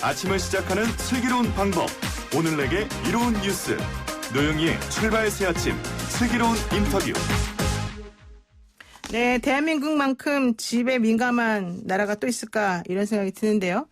아침을 시작하는 슬기로운 방법. 오늘 내게 이로운 뉴스. 노영희의 출발 새 아침 슬기로운 인터뷰. 네, 대한민국만큼 집에 민감한 나라가 또 있을까 이런 생각이 드는데요.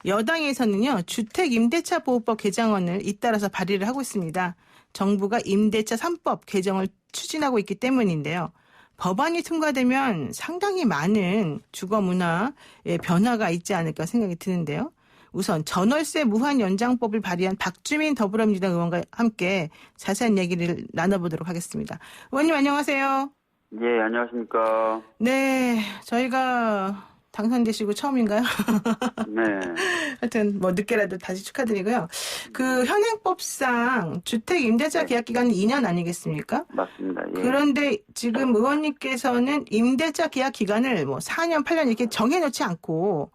여당에서는요, 주택임대차보호법 개정안을 잇따라서 발의를 하고 있습니다. 정부가 임대차 3법 개정을 추진하고 있기 때문인데요. 법안이 통과되면 상당히 많은 주거 문화의 변화가 있지 않을까 생각이 드는데요. 우선 전월세 무한 연장법을 발의한 박주민 더불어민주당 의원과 함께 자세한 얘기를 나눠보도록 하겠습니다. 의원님 안녕하세요. 예, 안녕하십니까. 네, 저희가 당선되시고 처음인가요? 네. 하여튼 뭐 늦게라도 다시 축하드리고요. 그 현행법상 주택 임대차 계약 기간은 2년 아니겠습니까? 맞습니다. 예. 그런데 지금 의원님께서는 임대차 계약 기간을 뭐 4년, 8년 이렇게 정해놓지 않고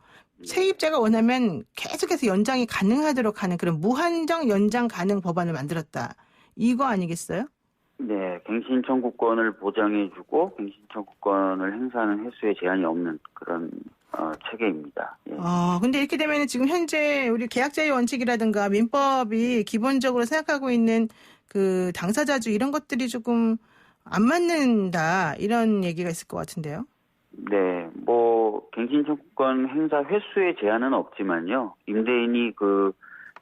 세입자가 원하면 계속해서 연장이 가능하도록 하는 그런 무한정 연장 가능 법안을 만들었다. 이거 아니겠어요? 네, 갱신 청구권을 보장해주고 갱신 청구권을 행사하는 횟수에 제한이 없는 그런 체계입니다. 예. 근데 이렇게 되면 지금 현재 우리 계약자의 원칙이라든가 민법이 기본적으로 생각하고 있는 그 당사자주 이런 것들이 조금 안 맞는다 이런 얘기가 있을 것 같은데요. 네, 뭐 갱신 청구권 행사 횟수에 제한은 없지만요. 임대인이 그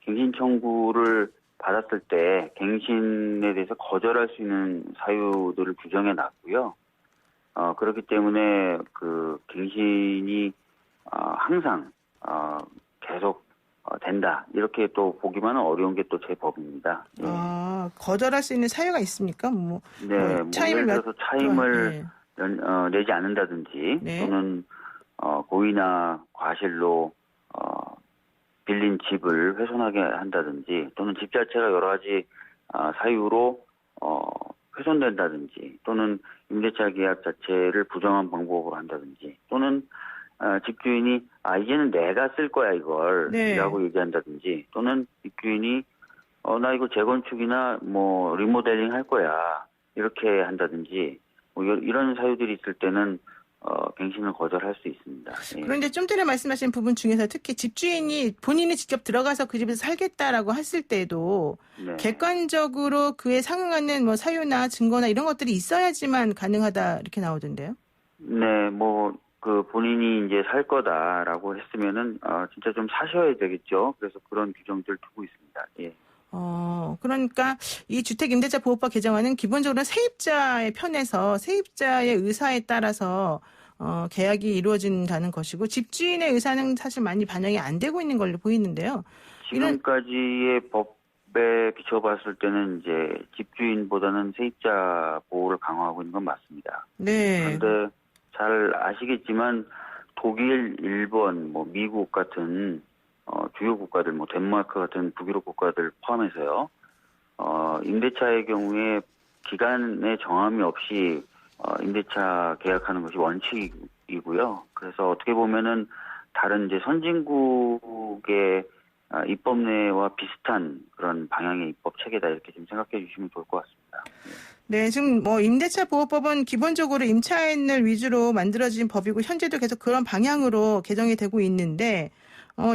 갱신 청구를 받았을 때 갱신에 대해서 거절할 수 있는 사유들을 규정해 놨고요. 그렇기 때문에 그 갱신이 항상 계속 된다. 이렇게 또 보기만은 어려운 게 또 제 법입니다. 예. 거절할 수 있는 사유가 있습니까? 네, 예를 들어서 차임을 네. 내지 않는다든지 네. 또는 고의나 과실로 빌린 집을 훼손하게 한다든지 또는 집 자체가 여러 가지 사유로 훼손된다든지 또는 임대차 계약 자체를 부정한 방법으로 한다든지 또는 집주인이 이제는 내가 쓸 거야 이걸 네. 라고 얘기한다든지 또는 집주인이 나 이거 재건축이나 뭐 리모델링 할 거야 이렇게 한다든지 뭐 이런 사유들이 있을 때는 갱신을 거절할 수 있습니다. 예. 그런데 좀 전에 말씀하신 부분 중에서 특히 집주인이 본인이 직접 들어가서 그 집에서 살겠다라고 했을 때도 네. 객관적으로 그에 상응하는 뭐 사유나 증거나 이런 것들이 있어야지만 가능하다 이렇게 나오던데요. 네, 뭐 그 본인이 이제 살 거다라고 했으면은 진짜 좀 사셔야 되겠죠. 그래서 그런 규정들 두고 있습니다. 예. 그러니까 이 주택임대차보호법 개정안은 기본적으로 세입자의 편에서 세입자의 의사에 따라서 계약이 이루어진다는 것이고 집주인의 의사는 사실 많이 반영이 안 되고 있는 걸로 보이는데요. 지금까지의 법에 비춰봤을 때는 이제 집주인보다는 세입자 보호를 강화하고 있는 건 맞습니다. 네. 그런데 잘 아시겠지만 독일, 일본, 뭐 미국 같은 주요 국가들, 뭐 덴마크 같은 북유럽 국가들 포함해서요. 임대차의 경우에 기간의 정함이 없이 임대차 계약하는 것이 원칙이고요. 그래서 어떻게 보면은 다른 이제 선진국의 입법례와 비슷한 그런 방향의 입법 체계다 이렇게 좀 생각해 주시면 좋을 것 같습니다. 네, 지금 뭐 임대차 보호법은 기본적으로 임차인을 위주로 만들어진 법이고 현재도 계속 그런 방향으로 개정이 되고 있는데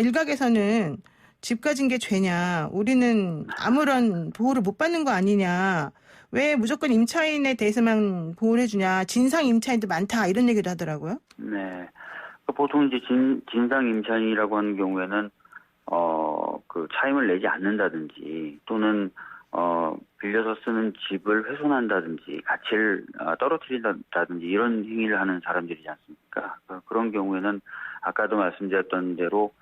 일각에서는 집 가진 게 죄냐, 우리는 아무런 보호를 못 받는 거 아니냐, 왜 무조건 임차인에 대해서만 보호를 해주냐, 진상 임차인도 많다 이런 얘기도 하더라고요. 네, 보통 이제 진상 임차인이라고 하는 경우에는 그 차임을 내지 않는다든지 또는 빌려서 쓰는 집을 훼손한다든지 가치를 떨어뜨린다든지 이런 행위를 하는 사람들이지 않습니까? 그런 경우에는 아까도 말씀드렸던 대로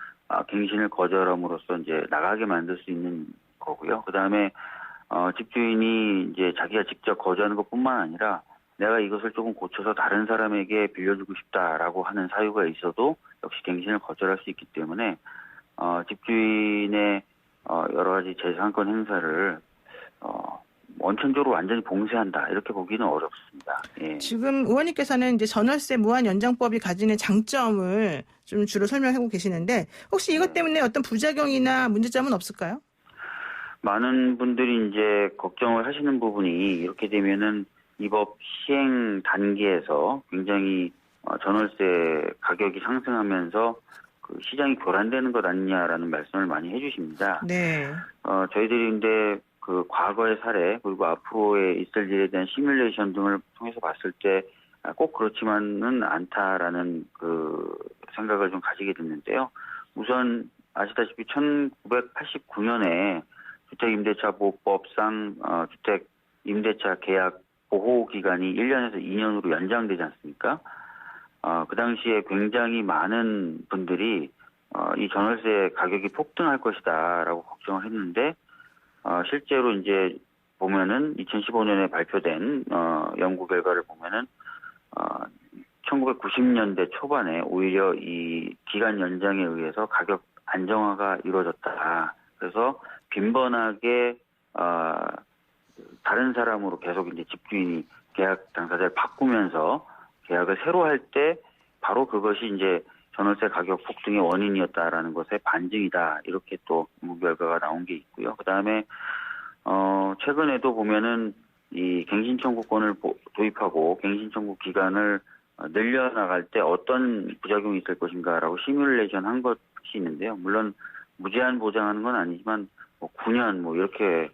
갱신을 거절함으로써 이제 나가게 만들 수 있는 거고요. 그 다음에 집주인이 이제 자기가 직접 거주하는 것뿐만 아니라 내가 이것을 조금 고쳐서 다른 사람에게 빌려주고 싶다라고 하는 사유가 있어도 역시 갱신을 거절할 수 있기 때문에 집주인의 여러 가지 재산권 행사를 원천적으로 완전히 봉쇄한다 이렇게 보기는 어렵습니다. 예. 지금 의원님께서는 이제 전월세 무한 연장법이 가지는 장점을 좀 주로 설명하고 계시는데 혹시 이것 때문에 어떤 부작용이나 문제점은 없을까요? 많은 분들이 이제 걱정을 하시는 부분이 이렇게 되면은 이 법 시행 단계에서 굉장히 전월세 가격이 상승하면서 그 시장이 교란되는 것 아니냐라는 말씀을 많이 해주십니다. 네. 저희들이 근데 그 과거의 사례 그리고 앞으로에 있을 일에 대한 시뮬레이션 등을 통해서 봤을 때 꼭 그렇지만은 않다라는 그 생각을 좀 가지게 됐는데요. 우선 아시다시피 1989년에 주택임대차보호법상 주택임대차 계약 보호 기간이 1년에서 2년으로 연장되지 않습니까? 그 당시에 굉장히 많은 분들이 이 전월세 가격이 폭등할 것이다라고 걱정을 했는데 실제로 이제 보면은 2015년에 발표된 연구 결과를 보면은 1990년대 초반에 오히려 이 기간 연장에 의해서 가격 안정화가 이루어졌다. 그래서 빈번하게 다른 사람으로 계속 이제 집주인이 계약 당사자를 바꾸면서 계약을 새로 할 때 바로 그것이 이제 전월세 가격 폭등의 원인이었다라는 것의 반증이다. 이렇게 또 연구 결과가 나온 게 있고요. 그 다음에 최근에도 보면은 이 갱신 청구권을 도입하고 갱신 청구 기간을 늘려나갈 때 어떤 부작용이 있을 것인가라고 시뮬레이션 한 것이 있는데요. 물론 무제한 보장하는 건 아니지만 9년 이렇게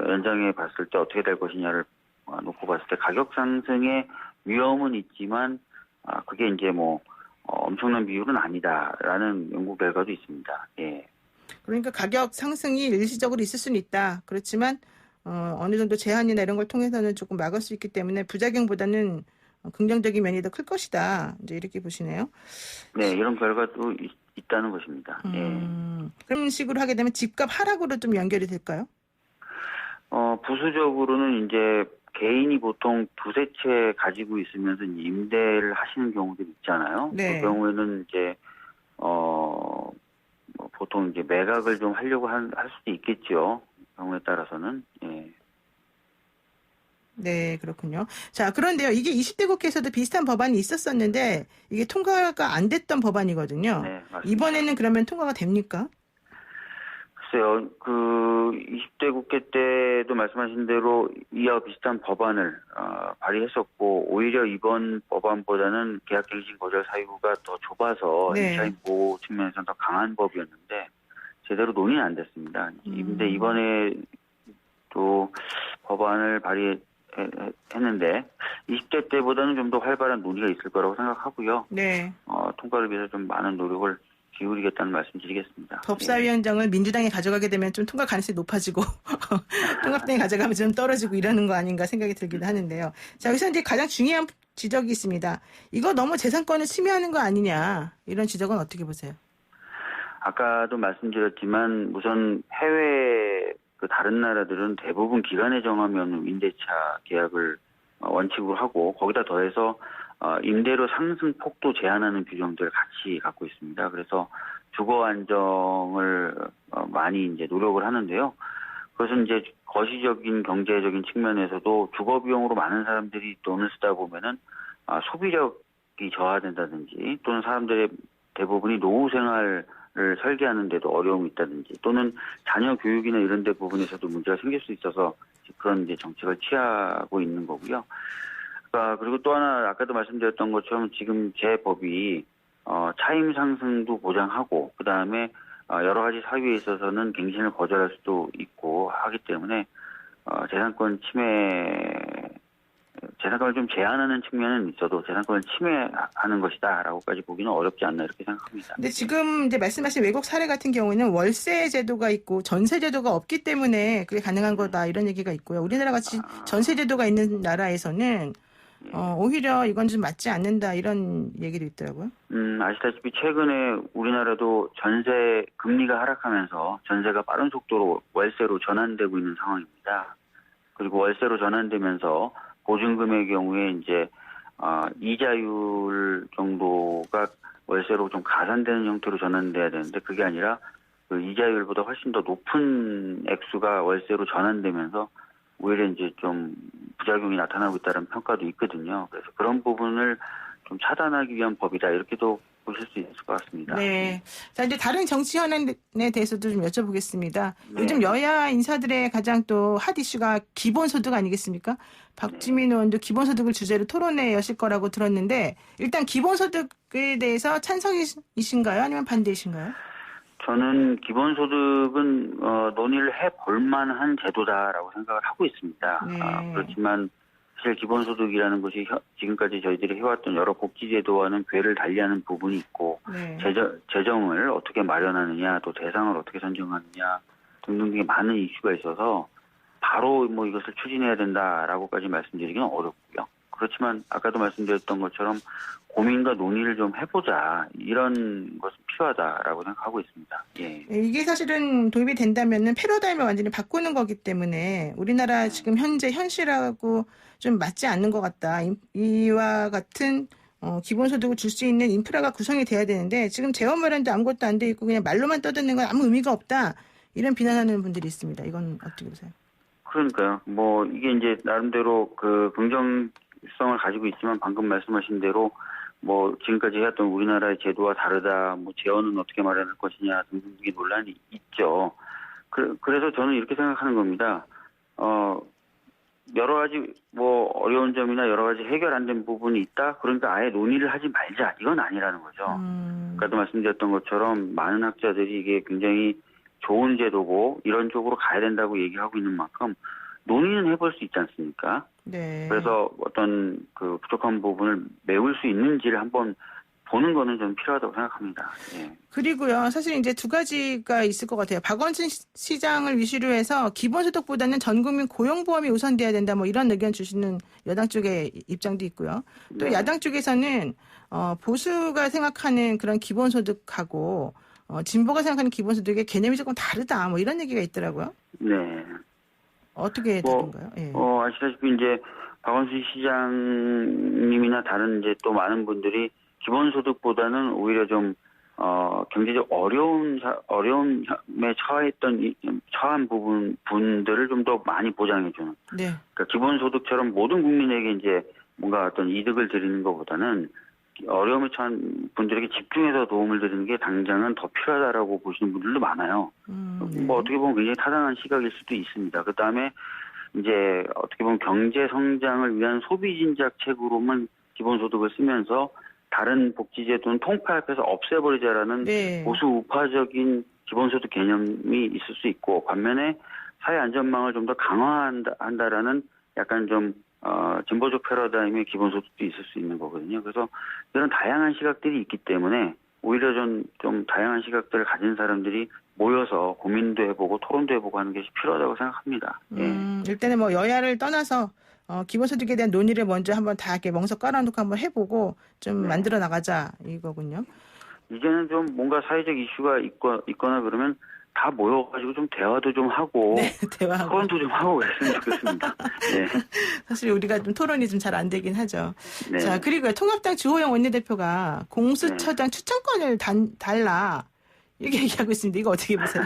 연장해 봤을 때 어떻게 될 것이냐를 놓고 봤을 때 가격 상승의 위험은 있지만 그게 이제 엄청난 비율은 아니다라는 연구 결과도 있습니다. 예. 그러니까 가격 상승이 일시적으로 있을 수는 있다. 그렇지만 어느 정도 제한이나 이런 걸 통해서는 조금 막을 수 있기 때문에 부작용보다는 긍정적인 면이 더 클 것이다. 이제 이렇게 보시네요. 네, 이런 결과도 있다는 것입니다. 예. 그런 식으로 하게 되면 집값 하락으로 좀 연결이 될까요? 부수적으로는 이제 개인이 보통 두세 채 가지고 있으면서 임대를 하시는 경우들이 있잖아요. 네. 그 경우에는 이제 보통 이제 매각을 좀 하려고 할 수도 있겠죠. 경우에 따라서는. 예. 네, 그렇군요. 자, 그런데요. 이게 20대 국회에서도 비슷한 법안이 있었었는데 이게 통과가 안 됐던 법안이거든요. 네, 맞습니다. 이번에는 그러면 통과가 됩니까? 글쎄요. 그 20대 국회 때도 말씀하신 대로 이와 비슷한 법안을 발의했었고 오히려 이번 법안보다는 계약갱신 거절 사유가 더 좁아서 네. 임차인 보호 측면에서는 더 강한 법이었는데 제대로 논의는 안 됐습니다. 근데 이번에 또 법안을 발의했는데 20대 때보다는 좀 더 활발한 논의가 있을 거라고 생각하고요. 네. 통과를 위해서 좀 많은 노력을 기울이겠다는 말씀드리겠습니다. 법사위원장을 민주당이 가져가게 되면 좀 통과 가능성이 높아지고 통합당이 가져가면 좀 떨어지고 이러는 거 아닌가 생각이 들기도 하는데요. 자, 여기서 이제 가장 중요한 지적이 있습니다. 이거 너무 재산권을 침해하는 거 아니냐 이런 지적은 어떻게 보세요? 아까도 말씀드렸지만 우선 해외 그 다른 나라들은 대부분 기간에 정하면 임대차 계약을 원칙으로 하고 거기다 더해서 임대료 상승 폭도 제한하는 규정들을 같이 갖고 있습니다. 그래서 주거 안정을 많이 이제 노력을 하는데요. 그것은 이제 거시적인 경제적인 측면에서도 주거 비용으로 많은 사람들이 돈을 쓰다 보면은 소비력이 저하된다든지 또는 사람들의 대부분이 노후 생활을 설계하는데도 어려움이 있다든지 또는 자녀 교육이나 이런 데 부분에서도 문제가 생길 수 있어서 그런 이제 정책을 취하고 있는 거고요. 그리고 또 하나 아까도 말씀드렸던 것처럼 지금 제 법이 차임 상승도 보장하고 그 다음에 여러 가지 사유에 있어서는 갱신을 거절할 수도 있고 하기 때문에 재산권을 좀 제한하는 측면은 있어도 재산권을 침해하는 것이다라고까지 보기는 어렵지 않나 이렇게 생각합니다. 근데 지금 이제 말씀하신 외국 사례 같은 경우에는 월세 제도가 있고 전세 제도가 없기 때문에 그게 가능한 거다 이런 얘기가 있고요. 우리나라 같이 전세 제도가 있는 나라에서는 오히려 이건 좀 맞지 않는다 이런 얘기도 있더라고요. 아시다시피 최근에 우리나라도 전세 금리가 하락하면서 전세가 빠른 속도로 월세로 전환되고 있는 상황입니다. 그리고 월세로 전환되면서 보증금의 경우에 이제 이자율 정도가 월세로 좀 가산되는 형태로 전환돼야 되는데 그게 아니라 그 이자율보다 훨씬 더 높은 액수가 월세로 전환되면서 오히려 이제 좀 부작용이 나타나고 있다는 평가도 있거든요. 그래서 그런 부분을 좀 차단하기 위한 법이다 이렇게도 보실 수 있을 것 같습니다. 네. 자, 이제 다른 정치 현안에 대해서도 좀 여쭤보겠습니다. 네. 요즘 여야 인사들의 가장 또 핫 이슈가 기본소득 아니겠습니까? 박주민 의원도 기본소득을 주제로 토론회 여실 거라고 들었는데 일단 기본소득에 대해서 찬성이신가요? 아니면 반대이신가요? 저는 기본소득은 논의를 해볼 만한 제도다라고 생각을 하고 있습니다. 네. 그렇지만 사실 기본소득이라는 것이 지금까지 저희들이 해왔던 여러 복지제도와는 궤를 달리하는 부분이 있고 네. 재정을 어떻게 마련하느냐 또 대상을 어떻게 선정하느냐 등등의 많은 이슈가 있어서 바로 뭐 이것을 추진해야 된다라고까지 말씀드리기는 어렵고요. 그렇지만 아까도 말씀드렸던 것처럼 고민과 논의를 좀 해보자 이런 것은 필요하다라고 생각하고 있습니다. 예. 이게 사실은 도입이 된다면은 패러다임을 완전히 바꾸는 거기 때문에 우리나라 지금 현재 현실하고 좀 맞지 않는 것 같다. 이와 같은 기본소득을 줄 수 있는 인프라가 구성이 돼야 되는데 지금 재원 마련도 아무것도 안 돼 있고 그냥 말로만 떠드는 건 아무 의미가 없다. 이런 비난하는 분들이 있습니다. 이건 어떻게 보세요? 그러니까요. 뭐 이게 이제 나름대로 그 긍정성을 가지고 있지만 방금 말씀하신 대로 뭐 지금까지 해왔던 우리나라의 제도와 다르다. 뭐 재원은 어떻게 마련할 것이냐 등등의 논란이 있죠. 그래서 저는 이렇게 생각하는 겁니다. 여러 가지 뭐 어려운 점이나 여러 가지 해결 안 된 부분이 있다. 그러니까 아예 논의를 하지 말자. 이건 아니라는 거죠. 아까도 말씀드렸던 것처럼 많은 학자들이 이게 굉장히 좋은 제도고 이런 쪽으로 가야 된다고 얘기하고 있는 만큼 논의는 해볼 수 있지 않습니까? 네. 그래서 어떤 그 부족한 부분을 메울 수 있는지를 한번 보는 거는 좀 필요하다고 생각합니다. 예. 그리고요, 사실 이제 두 가지가 있을 것 같아요. 박원순 시장을 위시로 해서 기본소득보다는 전국민 고용보험이 우선돼야 된다, 뭐 이런 의견 주시는 여당 쪽의 입장도 있고요. 또 네. 야당 쪽에서는 보수가 생각하는 그런 기본소득하고 진보가 생각하는 기본소득의 개념이 조금 다르다, 뭐 이런 얘기가 있더라고요. 네. 어떻게 다른가요? 예. 아시다시피 이제 박원순 시장님이나 다른 이제 또 많은 분들이 기본소득보다는 오히려 좀 경제적 어려움에 처한 분들을 좀 더 많이 보장해주는. 네. 그러니까 기본소득처럼 모든 국민에게 이제 뭔가 어떤 이득을 드리는 것보다는 어려움에 처한 분들에게 집중해서 도움을 드리는 게 당장은 더 필요하다라고 보시는 분들도 많아요. 네. 뭐 어떻게 보면 굉장히 타당한 시각일 수도 있습니다. 그 다음에 이제 어떻게 보면 경제 성장을 위한 소비 진작책으로만 기본소득을 쓰면서 다른 복지제도는 통폐합해서 없애버리자라는 네. 보수 우파적인 기본소득 개념이 있을 수 있고 반면에 사회 안전망을 좀 더 강화한다라는 약간 좀 진보적 패러다임의 기본소득도 있을 수 있는 거거든요. 그래서 이런 다양한 시각들이 있기 때문에 오히려 좀 다양한 시각들을 가진 사람들이 모여서 고민도 해보고 토론도 해보고 하는 것이 필요하다고 생각합니다. 예. 일단은 뭐 여야를 떠나서 기본소득에 대한 논의를 먼저 한번 다 이렇게 멍석 깔아놓고 한번 해보고 좀 만들어 나가자 이거군요. 이제는 좀 뭔가 사회적 이슈가 있거나 그러면 다 모여가지고 좀 대화도 좀 하고 네, 대화하고. 토론도 좀 하고 그랬으면 좋겠습니다. 네. 사실 우리가 좀 토론이 좀 잘 안 되긴 하죠. 네. 자, 그리고 통합당 주호영 원내대표가 공수처장 추천권을 달라 이렇게 얘기하고 있습니다. 이거 어떻게 보세요?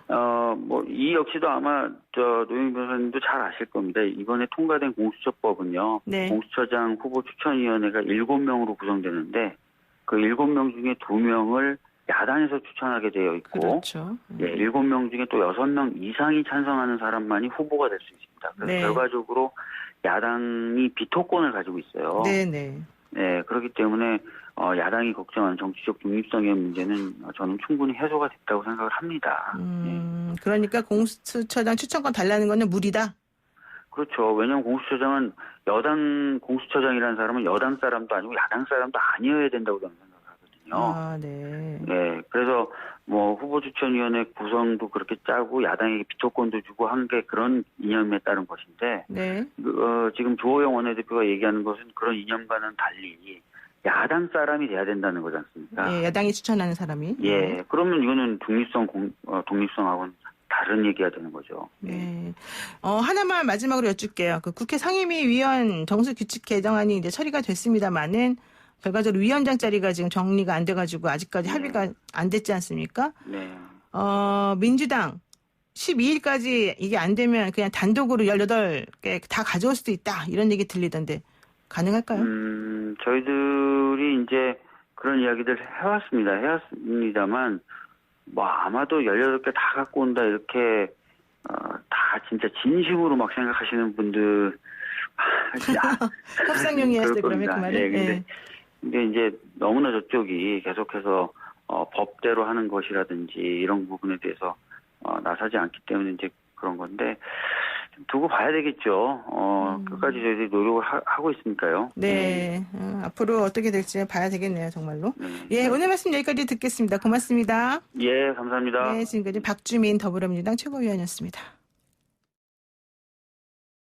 뭐 이 역시도 아마 노영 변호사님도 잘 아실 겁니다. 이번에 통과된 공수처법은요. 네. 공수처장 후보 추천위원회가 7명으로 구성되는데 그 7명 중에 2명을 야당에서 추천하게 되어 있고 그렇죠. 예, 7명 중에 또 6명 이상이 찬성하는 사람만이 후보가 될 수 있습니다. 그래서 네. 결과적으로 야당이 비토권을 가지고 있어요. 네네. 네, 그렇기 때문에 야당이 걱정하는 정치적 중립성의 문제는 저는 충분히 해소가 됐다고 생각을 합니다. 그러니까 공수처장 추천권 달라는 거는 무리다? 그렇죠. 왜냐하면 공수처장은 여당 공수처장이라는 사람은 여당 사람도 아니고 야당 사람도 아니어야 된다고 저는 생각하거든요. 아, 네. 네, 그래서 뭐 후보 추천위원회 구성도 그렇게 짜고 야당에게 비토권도 주고 한 게 그런 이념에 따른 것인데 네. 지금 조호영 원내대표가 얘기하는 것은 그런 이념과는 달리 야당 사람이 돼야 된다는 거지 않습니까? 예, 야당이 추천하는 사람이. 예, 그러면 이거는 독립성하고는 다른 얘기가 되는 거죠. 네. 하나만 마지막으로 여쭐게요. 그 국회 상임위 위원 정수규칙 개정안이 이제 처리가 됐습니다만은 결과적으로 위원장 자리가 지금 정리가 안 돼가지고 아직까지 합의가 안 됐지 않습니까? 네. 민주당 12일까지 이게 안 되면 그냥 단독으로 18개 다 가져올 수도 있다. 이런 얘기 들리던데 가능할까요? 저희들이 이제 그런 이야기들 해왔습니다만, 뭐, 아마도 18개 다 갖고 온다, 이렇게, 다 진짜 진심으로 막 생각하시는 분들, 협상용이었을 때 그러면 그 말은. 예, 근데 이제 너무나 저쪽이 계속해서, 법대로 하는 것이라든지 이런 부분에 대해서, 나서지 않기 때문에 이제 그런 건데, 두고 봐야 되겠죠. 끝까지 저희들이 노력을 하고 있으니까요. 네. 앞으로 어떻게 될지 봐야 되겠네요, 정말로. 네. 예, 오늘 말씀 여기까지 듣겠습니다. 고맙습니다. 예, 감사합니다. 네, 지금까지 박주민 더불어민주당 최고위원이었습니다.